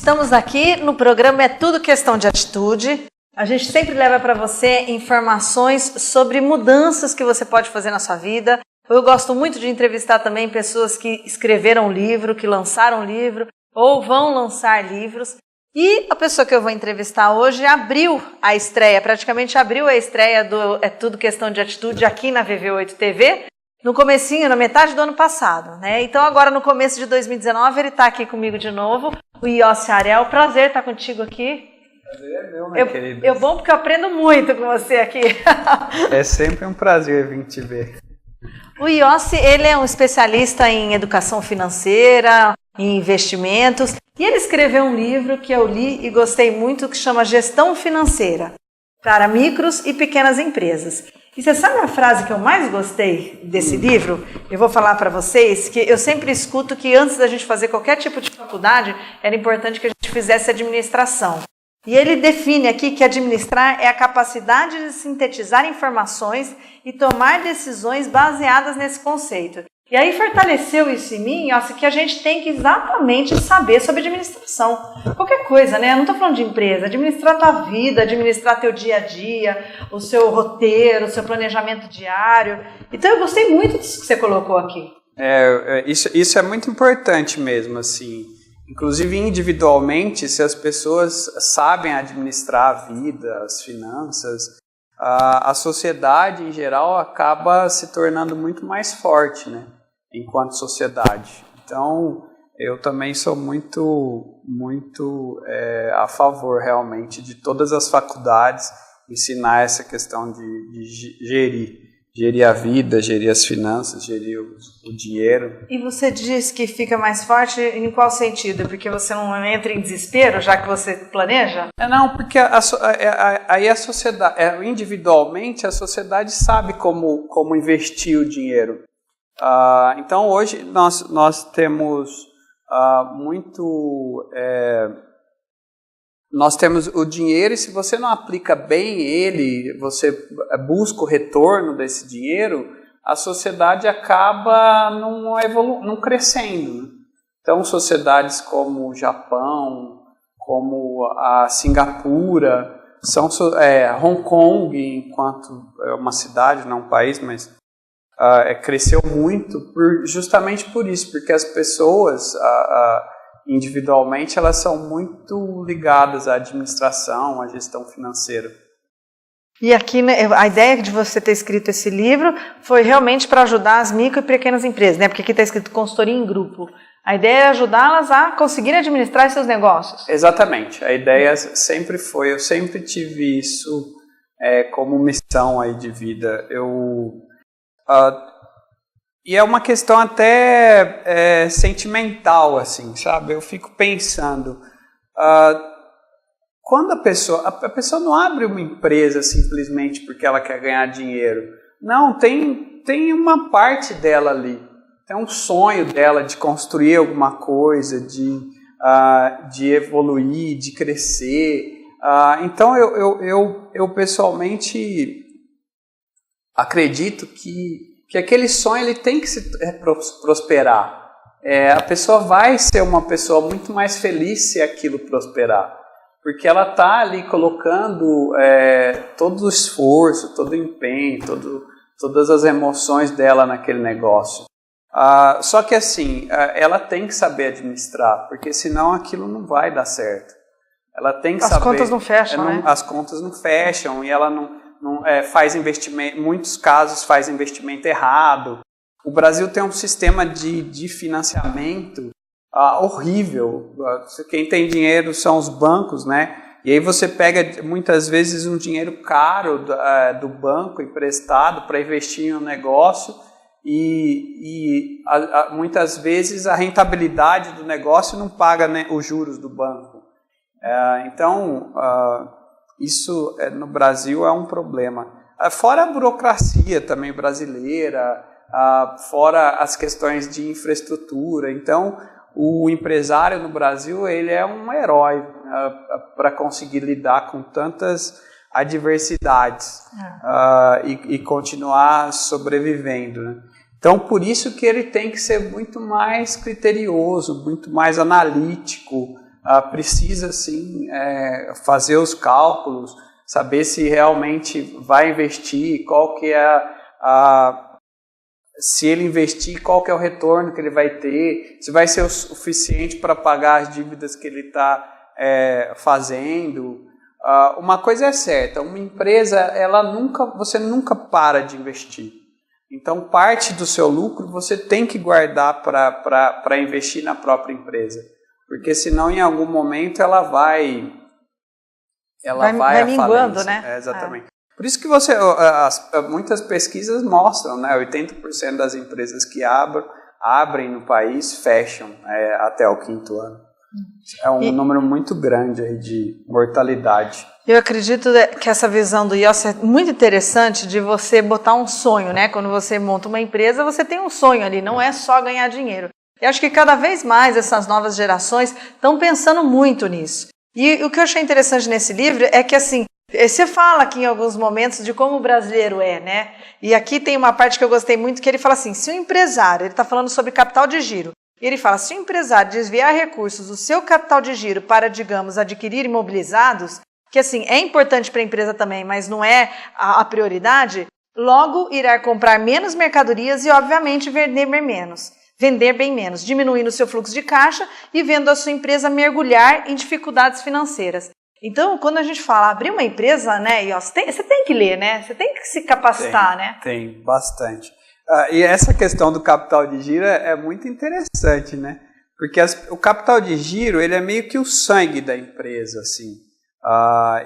Estamos aqui no programa É Tudo Questão de Atitude. A gente sempre leva para você informações sobre mudanças que você pode fazer na sua vida. Eu gosto muito de entrevistar também pessoas que escreveram livro, que lançaram livro ou vão lançar livros. E a pessoa que eu vou entrevistar hoje praticamente abriu a estreia do É Tudo Questão de Atitude aqui na VV8 TV, no comecinho, na metade do ano passado, né? Então agora no começo de 2019 ele está aqui comigo de novo, o Iossi Ariel. Prazer estar contigo aqui. Prazer é meu, minha querida. É bom porque eu aprendo muito com você aqui. É sempre um prazer vir te ver. O Iossi, ele é um especialista em educação financeira, em investimentos, e ele escreveu um livro que eu li e gostei muito, que chama Gestão Financeira para Micros e Pequenas Empresas. E você sabe a frase que eu mais gostei desse livro? Eu vou falar para vocês que eu sempre escuto que antes da gente fazer qualquer tipo de faculdade, era importante que a gente fizesse administração. E ele define aqui que administrar é a capacidade de sintetizar informações e tomar decisões baseadas nesse conceito. E aí fortaleceu isso em mim, que a gente tem que exatamente saber sobre administração. Qualquer coisa, né? Eu não estou falando de empresa, administrar a tua vida, administrar teu dia a dia, o seu roteiro, o seu planejamento diário. Então eu gostei muito disso que você colocou aqui. Isso é muito importante mesmo, assim. Inclusive individualmente, se as pessoas sabem administrar a vida, as finanças, a sociedade em geral acaba se tornando muito mais forte, né? Enquanto sociedade. Então, eu também sou muito a favor realmente de todas as faculdades ensinar essa questão de gerir a vida, gerir as finanças, gerir o dinheiro. E você diz que fica mais forte em qual sentido? Porque você não entra em desespero, já que você planeja? Não, porque aí a sociedade, individualmente, a sociedade sabe como investir o dinheiro. Então hoje nós temos nós temos o dinheiro, e se você não aplica bem ele, você busca o retorno desse dinheiro, a sociedade acaba não crescendo, né? Então sociedades como o Japão, como a Singapura, Hong Kong, enquanto é uma cidade, não um país, mas cresceu muito justamente por isso, porque as pessoas individualmente elas são muito ligadas à administração, à gestão financeira. E aqui a ideia de você ter escrito esse livro foi realmente para ajudar as micro e pequenas empresas, né? Porque aqui está escrito consultoria em grupo. A ideia é ajudá-las a conseguirem administrar seus negócios. Exatamente. A ideia sempre foi, eu sempre tive isso como missão aí de vida. E é uma questão até sentimental, assim, sabe? Eu fico pensando, quando a pessoa não abre uma empresa simplesmente porque ela quer ganhar dinheiro. Não, tem uma parte dela ali, tem um sonho dela de construir alguma coisa, de evoluir, de crescer. Então eu pessoalmente acredito que aquele sonho ele tem que se prosperar. A pessoa vai ser uma pessoa muito mais feliz se aquilo prosperar, porque ela está ali colocando todo o esforço, todo o empenho, todas as emoções dela naquele negócio. Só que assim, ela tem que saber administrar, porque senão aquilo não vai dar certo. Ela tem que saber. As contas não fecham, né? As contas não fecham e ela não faz investimento, em muitos casos faz investimento errado. O Brasil tem um sistema de financiamento horrível. Quem tem dinheiro são os bancos, né? E aí você pega muitas vezes um dinheiro caro do banco emprestado para investir em um negócio e muitas vezes a rentabilidade do negócio não paga, né, os juros do banco. Então isso no Brasil é um problema. Fora a burocracia também brasileira, fora as questões de infraestrutura. Então, o empresário no Brasil ele é um herói para conseguir lidar com tantas adversidades e continuar sobrevivendo, né? Então, por isso que ele tem que ser muito mais criterioso, muito mais analítico, precisa sim fazer os cálculos, saber se realmente vai investir, qual que é se ele investir, qual que é o retorno que ele vai ter, se vai ser o suficiente para pagar as dívidas que ele está fazendo. Uma coisa é certa, uma empresa, você nunca para de investir. Então, parte do seu lucro você tem que guardar para investir na própria empresa. Porque senão, em algum momento, ela vai minguando, né? Exatamente. Por isso que muitas pesquisas mostram, né, 80% das empresas que abrem no país fecham até o 5º ano. É um número muito grande aí de mortalidade. Eu acredito que essa visão do IOS é muito interessante, de você botar um sonho, né? Quando você monta uma empresa, você tem um sonho ali, não é só ganhar dinheiro. Eu acho que cada vez mais essas novas gerações estão pensando muito nisso. E o que eu achei interessante nesse livro é que, assim, você fala aqui em alguns momentos de como o brasileiro é, né? E aqui tem uma parte que eu gostei muito, que ele fala assim, se o empresário, ele está falando sobre capital de giro, e ele fala, se o empresário desviar recursos do seu capital de giro para, digamos, adquirir imobilizados, que assim, é importante para a empresa também, mas não é a prioridade, logo irá comprar menos mercadorias e, obviamente, vender bem menos, diminuindo o seu fluxo de caixa e vendo a sua empresa mergulhar em dificuldades financeiras. Então, quando a gente fala abrir uma empresa, né, você tem que ler, né? Você tem que se capacitar, né? Tem, bastante. E essa questão do capital de giro é muito interessante, né? Porque o capital de giro, ele é meio que o sangue da empresa, assim.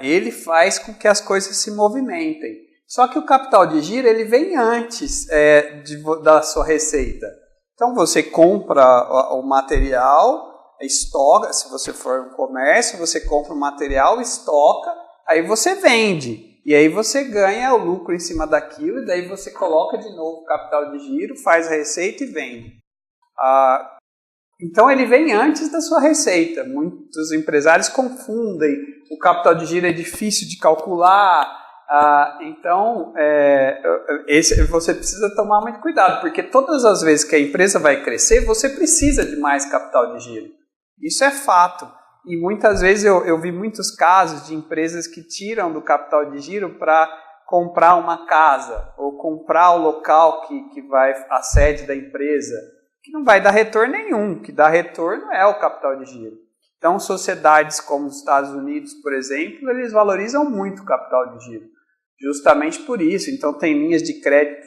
Ele faz com que as coisas se movimentem. Só que o capital de giro, ele vem antes da sua receita. Então, você compra o material, estoca, se você for um comércio, você compra o material, estoca, aí você vende. E aí você ganha o lucro em cima daquilo, e daí você coloca de novo o capital de giro, faz a receita e vende. Então ele vem antes da sua receita. Muitos empresários confundem, o capital de giro é difícil de calcular, então você precisa tomar muito cuidado, porque todas as vezes que a empresa vai crescer, você precisa de mais capital de giro. Isso é fato. E muitas vezes eu vi muitos casos de empresas que tiram do capital de giro para comprar uma casa ou comprar o local que vai a sede da empresa, que não vai dar retorno nenhum. O que dá retorno é o capital de giro. Então, sociedades como os Estados Unidos, por exemplo, eles valorizam muito o capital de giro, justamente por isso. Então, tem linhas de crédito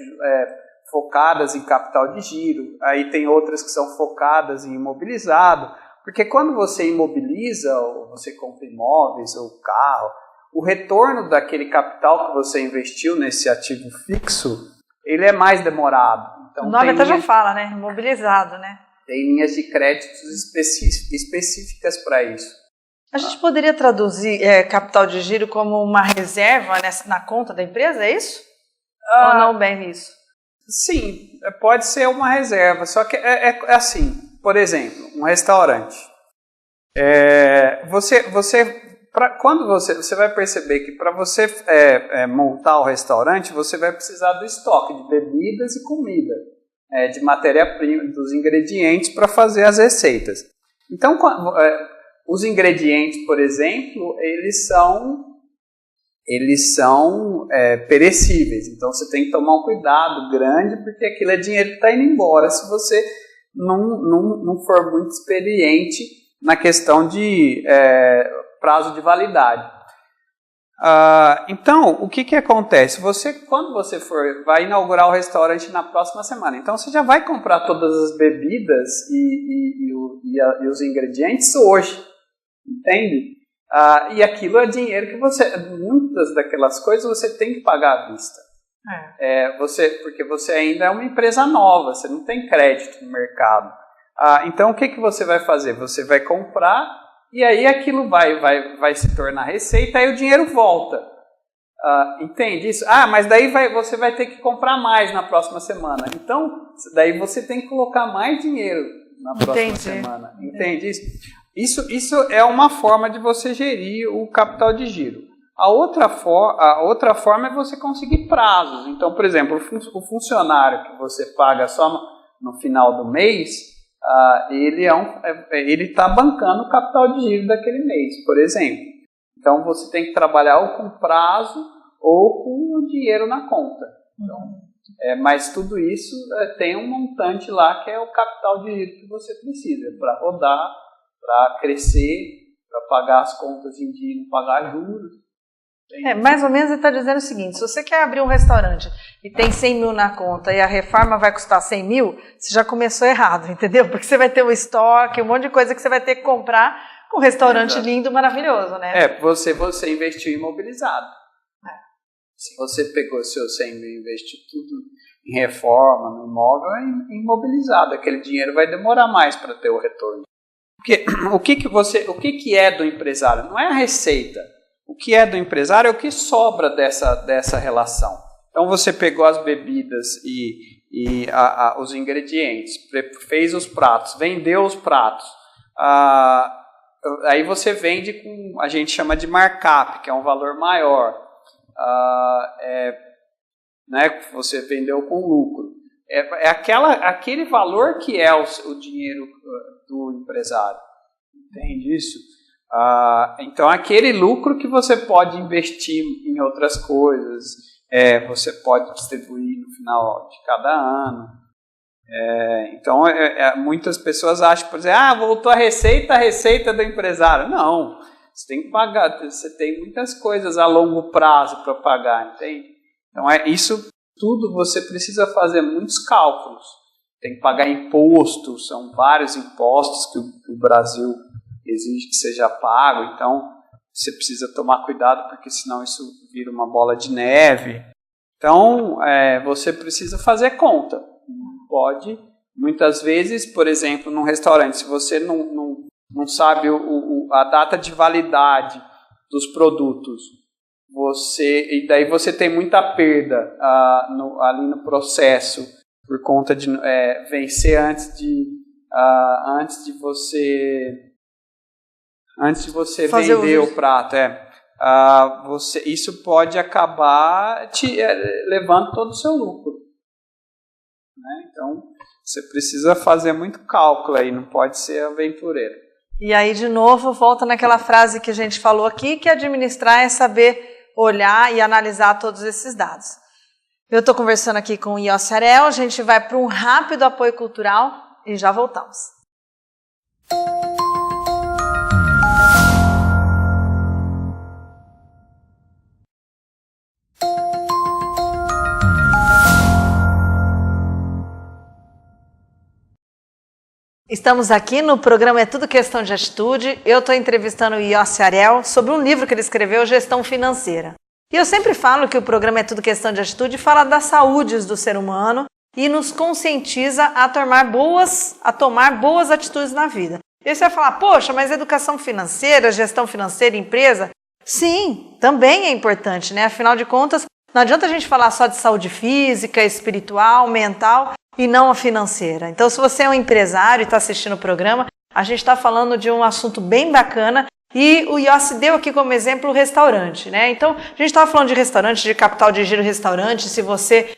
focadas em capital de giro, aí tem outras que são focadas em imobilizado. Porque quando você imobiliza, ou você compra imóveis ou carro, o retorno daquele capital que você investiu nesse ativo fixo, ele é mais demorado. Então, o nome até já fala, né? Imobilizado, né? Tem linhas de créditos específicas para isso. A gente poderia traduzir capital de giro como uma reserva na conta da empresa, é isso? Ou não bem isso? Sim, pode ser uma reserva, só que é assim. Por exemplo, um restaurante. Quando você vai perceber que para você montar o restaurante, você vai precisar do estoque de bebidas e comida, de matéria-prima, dos ingredientes para fazer as receitas. Então, os ingredientes, por exemplo, eles são perecíveis. Então, você tem que tomar um cuidado grande, porque aquilo é dinheiro que está indo embora se você não for muito experiente na questão de prazo de validade. Então, o que acontece? Quando você vai inaugurar o restaurante na próxima semana, então você já vai comprar todas as bebidas e os ingredientes hoje, entende? E aquilo é dinheiro que muitas daquelas coisas você tem que pagar à vista. Porque você ainda é uma empresa nova, você não tem crédito no mercado. Então, o que você vai fazer? Você vai comprar e aí aquilo vai se tornar receita, aí o dinheiro volta. Entende isso? Mas daí você vai ter que comprar mais na próxima semana. Então, daí você tem que colocar mais dinheiro na próxima semana. Entende isso? Isso é uma forma de você gerir o capital de giro. A outra forma é você conseguir prazos. Então, por exemplo, o funcionário que você paga só no final do mês, ele está bancando o capital de giro daquele mês, por exemplo. Então você tem que trabalhar ou com prazo ou com o dinheiro na conta. Então, mas tudo isso tem um montante lá que é o capital de giro que você precisa para rodar, para crescer, para pagar as contas em dia, não pagar juros. Mais ou menos ele está dizendo o seguinte: se você quer abrir um restaurante e tem 100 mil na conta e a reforma vai custar 100 mil, você já começou errado, entendeu? Porque você vai ter o estoque, um monte de coisa que você vai ter que comprar com um restaurante lindo, maravilhoso, né? Você investiu imobilizado. Se você pegou seus 100 mil e investiu tudo em reforma, no imóvel, é imobilizado. Aquele dinheiro vai demorar mais para ter o retorno. Porque o que é do empresário? Não é a receita. O que é do empresário é o que sobra dessa relação. Então você pegou as bebidas e os ingredientes, fez os pratos, vendeu os pratos. Aí você vende com, a gente chama de markup, que é um valor maior. Né, você vendeu com lucro. Aquele valor que é o dinheiro do empresário. Entende isso? Então, aquele lucro que você pode investir em outras coisas, você pode distribuir no final de cada ano. Então, muitas pessoas acham, por exemplo, voltou a receita do empresário. Não, você tem que pagar, você tem muitas coisas a longo prazo para pagar, entende? Então, isso tudo você precisa fazer muitos cálculos. Tem que pagar imposto, são vários impostos que o Brasil exige que seja pago, então você precisa tomar cuidado, porque senão isso vira uma bola de neve. Então, você precisa fazer conta. Pode, muitas vezes, por exemplo, num restaurante, se você não sabe a data de validade dos produtos, e daí você tem muita perda ali no processo, por conta de vencer antes de você vender o prato. Isso pode acabar levando todo o seu lucro. Né? Então, você precisa fazer muito cálculo aí, não pode ser aventureiro. E aí, de novo, volta naquela frase que a gente falou aqui, que administrar é saber olhar e analisar todos esses dados. Eu estou conversando aqui com o Yossi Ariel, a gente vai para um rápido apoio cultural e já voltamos. Estamos aqui no programa É Tudo Questão de Atitude. Eu estou entrevistando o Yossi Ariel sobre um livro que ele escreveu, Gestão Financeira. E eu sempre falo que o programa É Tudo Questão de Atitude fala da saúde do ser humano e nos conscientiza a tomar boas atitudes na vida. E você vai falar, poxa, mas educação financeira, gestão financeira, empresa? Sim, também é importante, né? Afinal de contas, não adianta a gente falar só de saúde física, espiritual, mental e não a financeira. Então, se você é um empresário e está assistindo o programa, a gente está falando de um assunto bem bacana e o Yossi deu aqui como exemplo o restaurante, né? Então, a gente estava falando de restaurante, de capital de giro restaurante, se você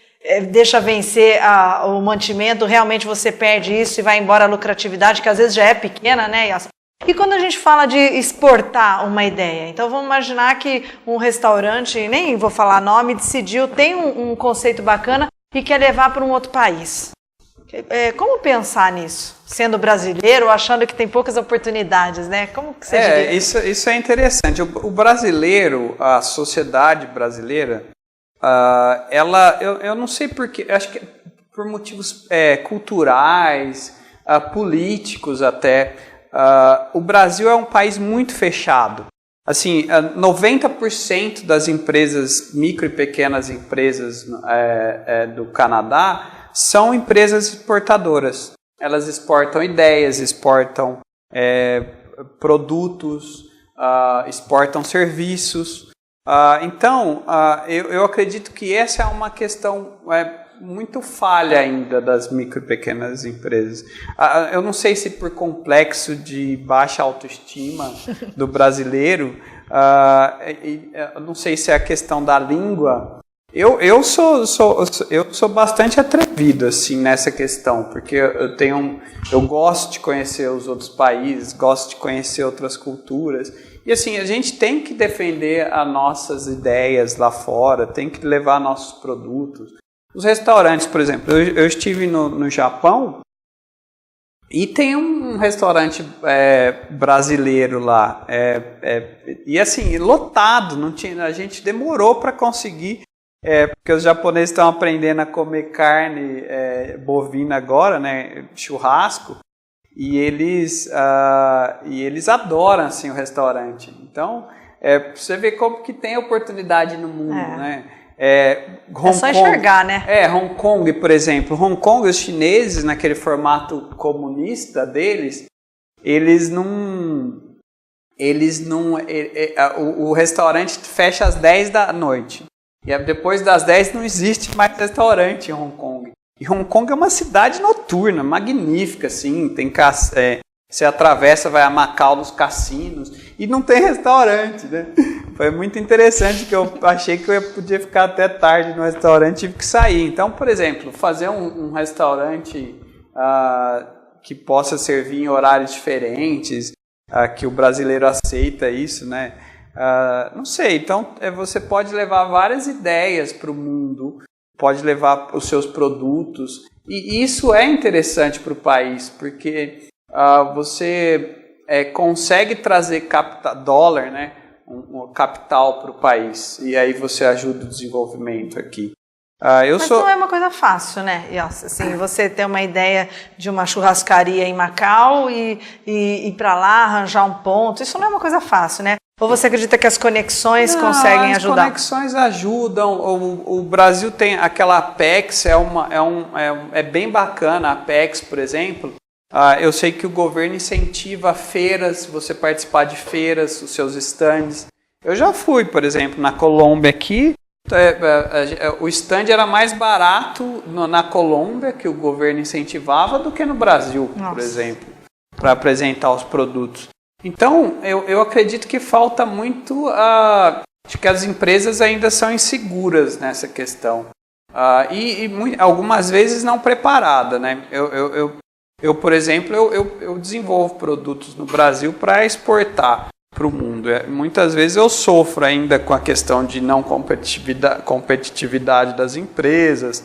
deixa vencer o mantimento, realmente você perde isso e vai embora a lucratividade, que às vezes já é pequena, né, Yossi? E quando a gente fala de exportar uma ideia, então vamos imaginar que um restaurante, nem vou falar nome, decidiu, tem um conceito bacana e quer levar para um outro país. Como pensar nisso? Sendo brasileiro ou achando que tem poucas oportunidades, né? Como que você diria? Isso é interessante. O brasileiro, a sociedade brasileira, eu não sei porquê, acho que por motivos culturais, políticos até, o Brasil é um país muito fechado. Assim, 90% das empresas, micro e pequenas empresas do Canadá, são empresas exportadoras. Elas exportam ideias, exportam produtos, exportam serviços. Então, eu acredito que essa é uma questão muito falha ainda das micro e pequenas empresas. Eu não sei se por complexo de baixa autoestima do brasileiro, eu não sei se é a questão da língua, Eu sou bastante atrevido assim nessa questão, porque eu gosto de conhecer os outros países, gosto de conhecer outras culturas. E assim, a gente tem que defender as nossas ideias lá fora, tem que levar nossos produtos. Os restaurantes, por exemplo, eu estive no Japão e tem um restaurante brasileiro lá. E assim, lotado, não tinha, a gente demorou para conseguir, porque os japoneses estão aprendendo a comer carne bovina agora, né, churrasco. E eles adoram assim, o restaurante. Então, você vê como que tem oportunidade no mundo, né? Só enxergar, né? Hong Kong, por exemplo. Hong Kong, os chineses, naquele formato comunista deles, o restaurante fecha às 10 da noite. E depois das 10 não existe mais restaurante em Hong Kong. E Hong Kong é uma cidade noturna, magnífica, assim, tem você atravessa, vai a Macau nos cassinos e não tem restaurante, né? Foi muito interessante que eu achei que eu podia ficar até tarde no restaurante e tive que sair. Então, por exemplo, fazer um restaurante que possa servir em horários diferentes, que o brasileiro aceita isso, né? Não sei, então você pode levar várias ideias para o mundo, pode levar os seus produtos, e isso é interessante para o país, porque você consegue trazer dólar, né, um capital para o país, e aí você ajuda o desenvolvimento aqui. Mas não é uma coisa fácil, né? E, assim, você ter uma ideia de uma churrascaria em Macau e ir para lá, arranjar um ponto, isso não é uma coisa fácil, né? Ou você acredita que as conexões conseguem ajudar? As conexões ajudam. O Brasil tem aquela Apex, é bem bacana a Apex, por exemplo. Eu sei que o governo incentiva feiras, você participar de feiras, os seus stands. Eu já fui, por exemplo, na Colômbia aqui. O stand era mais barato na Colômbia, que o governo incentivava, do que no Brasil, por exemplo, para apresentar os produtos. Então, eu acredito que falta muito, acho que as empresas ainda são inseguras nessa questão. E algumas vezes não preparadas, né? Eu, por exemplo, eu desenvolvo produtos no Brasil para exportar para o mundo. Muitas vezes eu sofro ainda com a questão de não competitividade das empresas,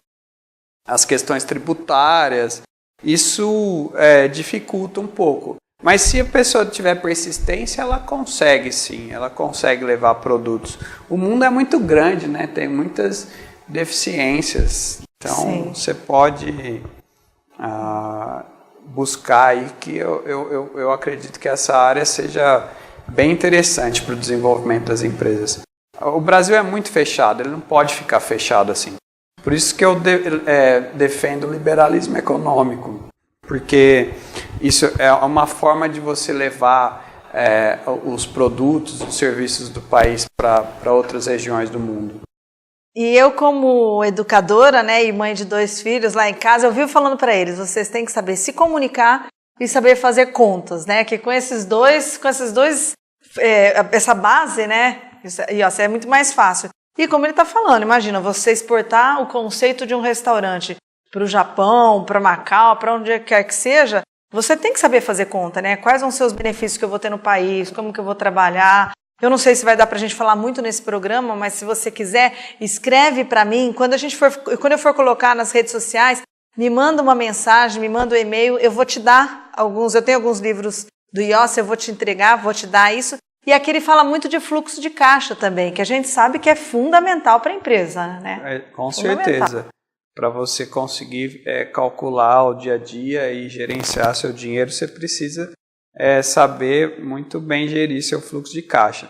as questões tributárias. Isso dificulta um pouco. Mas se a pessoa tiver persistência, ela consegue sim, ela consegue levar produtos. O mundo é muito grande, né? Tem muitas deficiências. Então, você pode buscar aí, que eu acredito que essa área seja bem interessante para o desenvolvimento das empresas. O Brasil é muito fechado, ele não pode ficar fechado assim. Por isso que eu defendo o liberalismo econômico, porque isso é uma forma de você levar os produtos, os serviços do país para outras regiões do mundo. E eu, como educadora, né, e mãe de 2 filhos lá em casa, eu vivo falando para eles, vocês têm que saber se comunicar e saber fazer contas, né? Que com esses dois, essa base, né? Isso é muito mais fácil. E como ele está falando, imagina, você exportar o conceito de um restaurante para o Japão, para Macau, para onde quer que seja, você tem que saber fazer conta, né? Quais vão ser os benefícios que eu vou ter no país, como que eu vou trabalhar. Eu não sei se vai dar para a gente falar muito nesse programa, mas se você quiser, escreve para mim. Quando eu for colocar nas redes sociais, me manda uma mensagem, me manda um e-mail, eu vou te dar eu tenho alguns livros do Yossi, eu vou te entregar, vou te dar isso. E aqui ele fala muito de fluxo de caixa também, que a gente sabe que é fundamental para a empresa, né? Com certeza. Para você conseguir calcular o dia a dia e gerenciar seu dinheiro, você precisa saber muito bem gerir seu fluxo de caixa.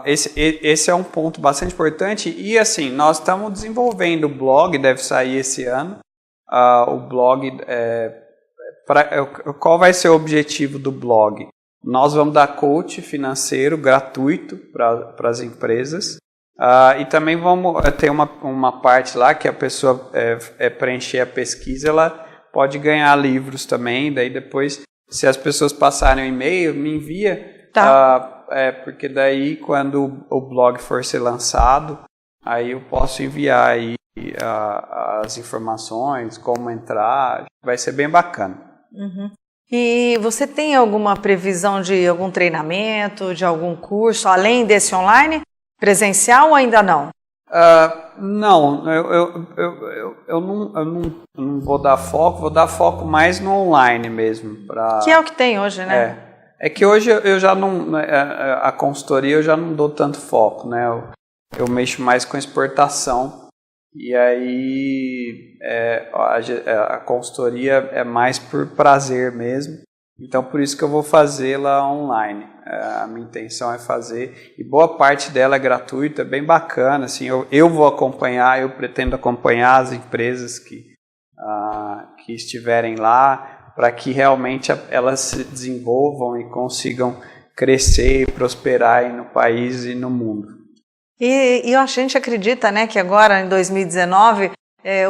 Esse é um ponto bastante importante. E assim, nós estamos desenvolvendo o blog, deve sair esse ano. O blog, qual vai ser o objetivo do blog? Nós vamos dar coach financeiro gratuito para as empresas. E também vamos ter uma parte lá que a pessoa preencher a pesquisa, ela pode ganhar livros também. Daí depois, se as pessoas passarem o e-mail, me envia. Tá. Porque daí quando o blog for ser lançado, aí eu posso enviar aí as informações, como entrar, vai ser bem bacana. Uhum. E você tem alguma previsão de algum treinamento, de algum curso, além desse online, presencial ou ainda não? Não, eu não vou dar foco mais no online mesmo. Que é o que tem hoje, né? É que hoje eu já não, a consultoria eu já não dou tanto foco, né? Eu mexo mais com exportação. E aí a consultoria é mais por prazer mesmo, então por isso que eu vou fazê-la online. A minha intenção é fazer, e boa parte dela é gratuita, é bem bacana. Assim, eu vou acompanhar, eu pretendo acompanhar as empresas que estiverem lá, para que realmente elas se desenvolvam e consigam crescer e prosperar aí no país e no mundo. E a gente acredita, né, que agora, em 2019,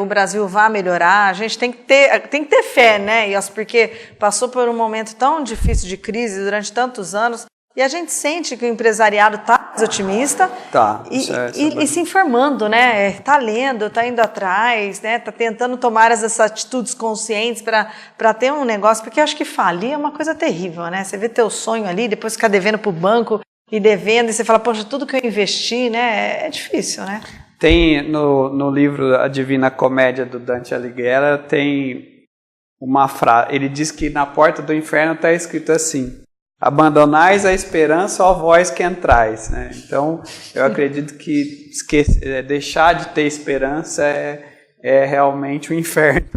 o Brasil vai melhorar. A gente tem que ter fé, né, Ilson, porque passou por um momento tão difícil de crise durante tantos anos, e a gente sente que o empresariado está mais otimista e se informando, né, está lendo, está indo atrás, né, está tentando tomar essas atitudes conscientes para ter um negócio, porque eu acho que falir é uma coisa terrível, né, você vê teu sonho ali, depois ficar devendo para o banco, e devendo, e você fala, poxa, tudo que eu investi, né, é difícil, né? Tem no livro A Divina Comédia, do Dante Alighieri, tem uma frase, ele diz que na porta do inferno está escrito assim: abandonais a esperança, ó vós que entrais, né? Então, eu acredito que deixar de ter esperança é realmente um inferno.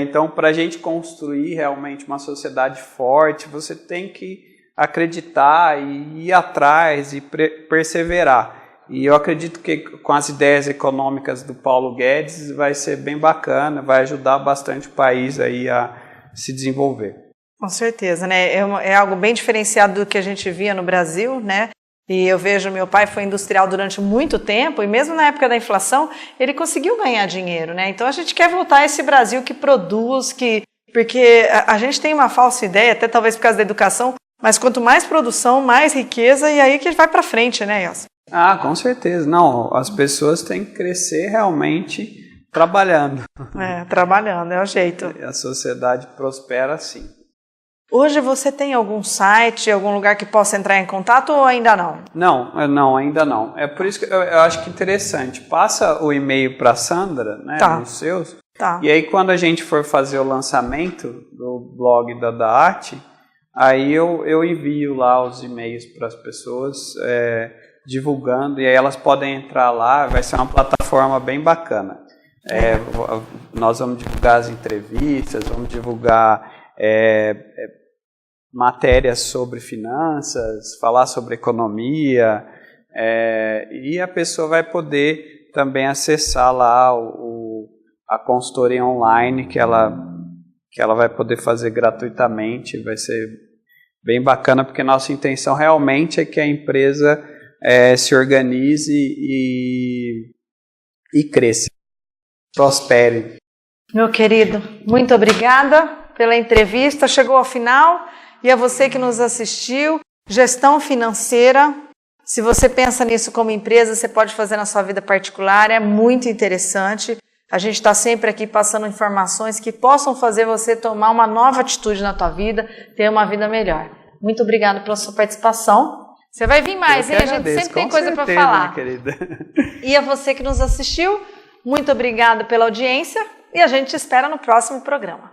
Então, para a gente construir realmente uma sociedade forte, você tem que acreditar e ir atrás e perseverar. E eu acredito que com as ideias econômicas do Paulo Guedes vai ser bem bacana, vai ajudar bastante o país aí a se desenvolver. Com certeza, né? É algo bem diferenciado do que a gente via no Brasil, né? E eu vejo, meu pai foi industrial durante muito tempo, e mesmo na época da inflação, ele conseguiu ganhar dinheiro, né? Então a gente quer voltar a esse Brasil que produz, porque a gente tem uma falsa ideia, até talvez por causa da educação, mas quanto mais produção, mais riqueza, e aí que vai para frente, né, Ilson? Com certeza. Não, as pessoas têm que crescer realmente trabalhando. Trabalhando, é o jeito. A sociedade prospera assim. Hoje você tem algum site, algum lugar que possa entrar em contato ou ainda não? Não, ainda não. É por isso que eu acho que é interessante. Passa o e-mail para a Sandra, né, nos seus, e aí quando a gente for fazer o lançamento do blog da Arte, aí eu envio lá os e-mails para as pessoas divulgando, e aí elas podem entrar lá, vai ser uma plataforma bem bacana. Nós vamos divulgar as entrevistas, vamos divulgar matérias sobre finanças, falar sobre economia, e a pessoa vai poder também acessar lá a consultoria online que ela vai poder fazer gratuitamente. Vai ser bem bacana, porque nossa intenção realmente é que a empresa se organize e cresça, prospere. Meu querido, muito obrigada pela entrevista, chegou ao final, e a você que nos assistiu, gestão financeira, se você pensa nisso como empresa, você pode fazer na sua vida particular, é muito interessante. A gente está sempre aqui passando informações que possam fazer você tomar uma nova atitude na tua vida, ter uma vida melhor. Muito obrigada pela sua participação. Você vai vir mais, hein? A gente sempre tem coisa para falar. Querida. E a você que nos assistiu, muito obrigada pela audiência e a gente te espera no próximo programa.